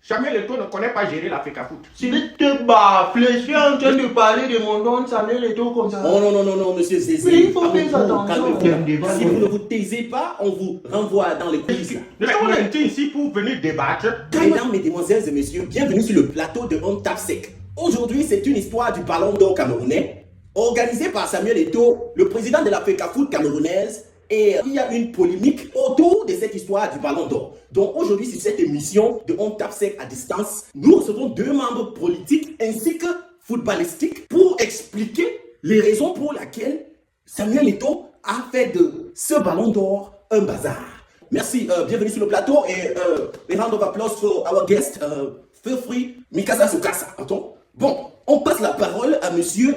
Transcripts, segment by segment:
Samuel Eto'o ne connaît pas gérer la FECAFOOT. Si te baffle, je suis en train de parler de mon don Samuel Eto'o comme ça. Oh non, monsieur Zézé. Mais il faut faire attention. Si vous ne vous taisez pas, on vous renvoie dans les coulisses. Nous sommes ici pour venir débattre. Mesdames, mesdemoiselles et messieurs, bienvenue sur le plateau de On Tape Sec. Aujourd'hui, c'est une histoire du ballon d'or camerounais, organisé par Samuel Eto'o, le président de la FECAFOOT camerounaise. Et il y a une polémique autour de cette histoire du ballon d'or. Donc aujourd'hui, sur cette émission de On Tape Sec à distance, nous recevons deux membres politiques ainsi que footballistiques pour expliquer les raisons pour lesquelles Samuel Eto'o a fait de ce ballon d'or un bazar. Merci, bienvenue sur le plateau et a round of applause for our guest, feel free, Mikasa Sukasa. Bon, on passe la parole à monsieur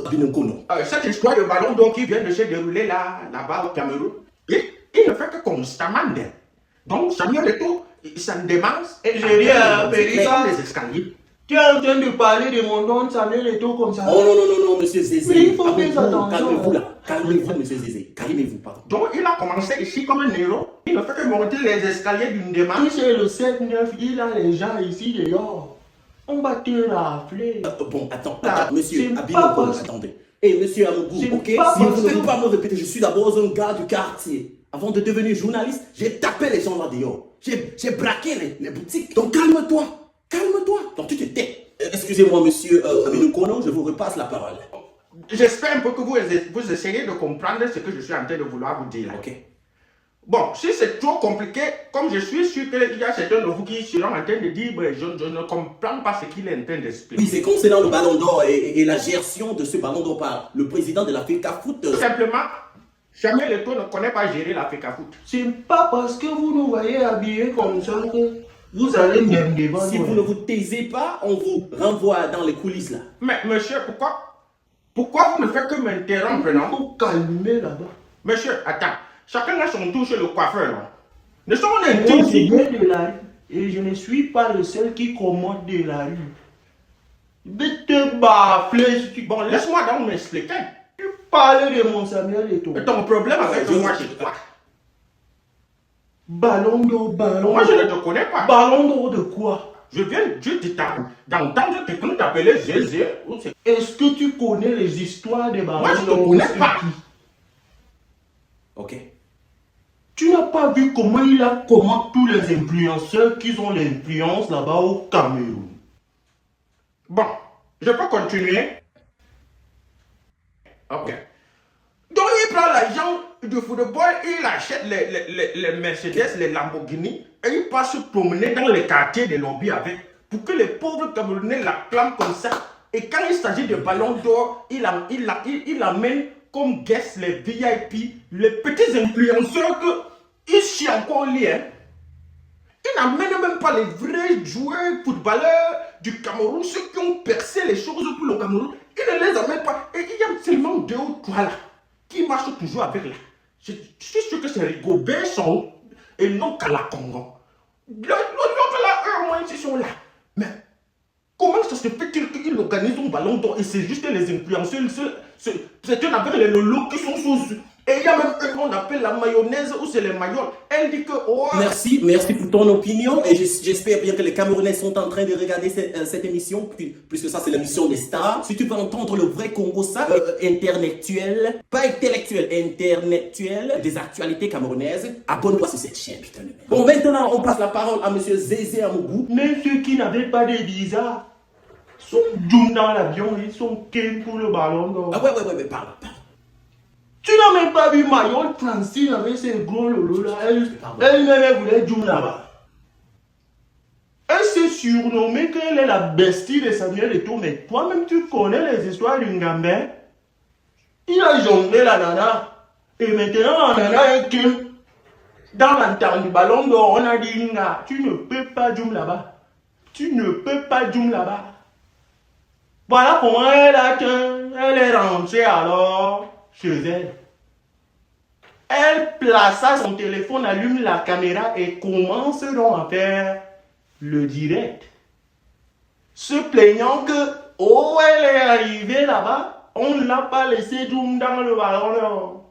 Binonkono. Cette histoire de ballon d'or qui vient de se dérouler là-bas au Cameroun, il ne fait que constamment d'elle. Donc Samuel Eto'o, il s'en démence et J'ai rien à les escaliers. Tu es en train de parler de mon don Samuel Eto'o comme ça. Oh non, monsieur Zézé. Mais il faut faire attention. Calmez-vous là. Calmez-vous, monsieur Zézé. Calmez-vous, pardon. Donc il a commencé ici comme un héros. Il ne fait que monter les escaliers d'une démarche. Tu sais, le 7-9, il a les gens ici dehors. On va te rafler. Bon, attends, c'est monsieur pas Abinoko, possible. attendez. Et monsieur Amougou, C'est ok? pas Si vous ne possible. pouvez pas me répéter, je suis d'abord un gars du quartier. Avant de devenir journaliste, j'ai tapé les gens là dehors. J'ai braqué les boutiques. Donc calme-toi. Calme-toi. Donc tu te tais. Excusez-moi, monsieur Abinoko, je vous repasse la parole. J'espère un peu que vous essayez de comprendre ce que je suis en train de vouloir vous dire là. Ok. Bon, si c'est trop compliqué, comme je suis sûr qu'il y a certains de vous qui seront en train de dire je ne comprends pas ce qu'il est en train d'expliquer. Oui, c'est concernant le ballon d'or et la gestion de ce ballon d'or par le président de la FECAFOOT. Tout simplement, Samuel Eto'o ne connaît pas gérer la FECAFOOT. C'est pas parce que vous nous voyez habillés comme ça que vous allez même devant Si nous. vous ne vous taisez pas, on vous renvoie dans les coulisses là. Mais monsieur, pourquoi vous ne faites que m'interrompre, Il non? faut calmer là-bas. Monsieur, attends, chacun a son tour chez le coiffeur, non? Nous sommes Moi, je ici. viens de la rue et je ne suis pas le seul qui commande de la rue. De te baffler si tu... Bon, laisse-moi donc m'expliquer. Tu parles de mon Samuel Eto'o. Et ton problème avec je- moi, c'est quoi? Ballon d'or, ballon Moi, je ne d'or. te connais pas. Ballon d'or de quoi? Je viens d'entendre quelqu'un t'appeler Zézé. Est-ce que tu connais les histoires des ballons Moi, je ne d'or? te connais C'est pas. qui? Ok. Tu n'as pas vu comment il a comment tous les influenceurs qui ont l'influence là-bas au Cameroun. Bon, je peux continuer? Ok. Donc, il prend l'argent du football, il achète les Mercedes, les Lamborghini, et il passe se promener dans les quartiers des lobbies avec, pour que les pauvres Camerounais l'acclament comme ça. Et quand il s'agit de ballon d'or, il amène comme guest les VIP, les petits influenceurs que il chie encore lui, hein. Il n'amène même pas les vrais joueurs, footballeurs du Cameroun, ceux qui ont percé les choses pour le Cameroun. Il ne les amène pas. Et il y a seulement 2 ou 3 là, qui marchent toujours avec là. Je suis sûr que c'est Rigobert son et non Kalakongo. L'autre là, eux au moins, ils sont là. Mais comment ça se fait-il qu'il organise un ballon d'or et c'est juste les influenceurs, c'est eux avec les lolos qui sont sous. Et il y a même eux qu'on appelle la mayonnaise ou c'est les maillots. Elle dit que oh. Merci pour ton opinion et j'espère bien que les Camerounais sont en train de regarder cette émission puisque ça c'est l'émission des stars. Si tu veux entendre le vrai Congo, ça, intellectuel, pas intellectuel, intellectuel des actualités camerounaises, abonne-toi sur cette chaîne, putain de merde. Bon, maintenant on passe la parole à monsieur Zézé Amougou. Même ceux qui n'avaient pas de visa sont doux dans l'avion, ils sont ken pour le ballon d'or. Ah ouais, parle. Tu n'as même pas vu Mayol Francine avec ses gros lolos là. Elle-même voulait doux là-bas. Elle s'est surnommée qu'elle est la bestie de Samuel Eto'o, mais toi-même tu connais les histoires du Ngambé. Il a jonglé la nana. Et maintenant la nana est ken. Dans l'entente du ballon d'or, on a dit Nga, tu ne peux pas doux là-bas. Tu ne peux pas doux là-bas. Voilà comment elle est rentrée alors chez elle. Elle plaça son téléphone, allume la caméra et commence donc à faire le direct. Se plaignant que, oh, elle est arrivée là-bas, on ne l'a pas laissé doum dans le ballon.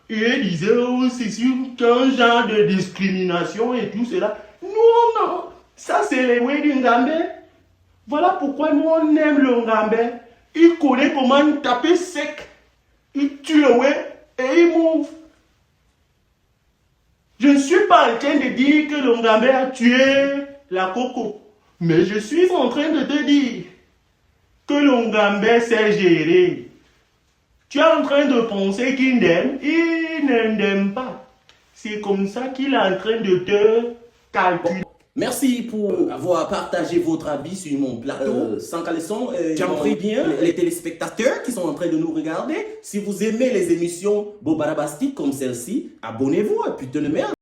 Et elle disait, oh, c'est sûr qu'un genre de discrimination et tout cela. Non, Ça, c'est les way du Ngambé. Voilà pourquoi nous, on aime le Ngambé. Il connaît comment taper sec. Il tue le way et il move. Je ne suis pas en train de dire que le Ngambé a tué la coco. Mais je suis en train de te dire que le Ngambé sait gérer. Tu es en train de penser qu'il n'aime. Il n'aime pas. C'est comme ça qu'il est en train de te calculer. Merci pour avoir partagé votre avis sur mon plateau. Sans caleçon, J'en prie bien. les téléspectateurs qui sont en train de nous regarder, si vous aimez les émissions Bobarabastique comme celle-ci, abonnez-vous et putain de merde.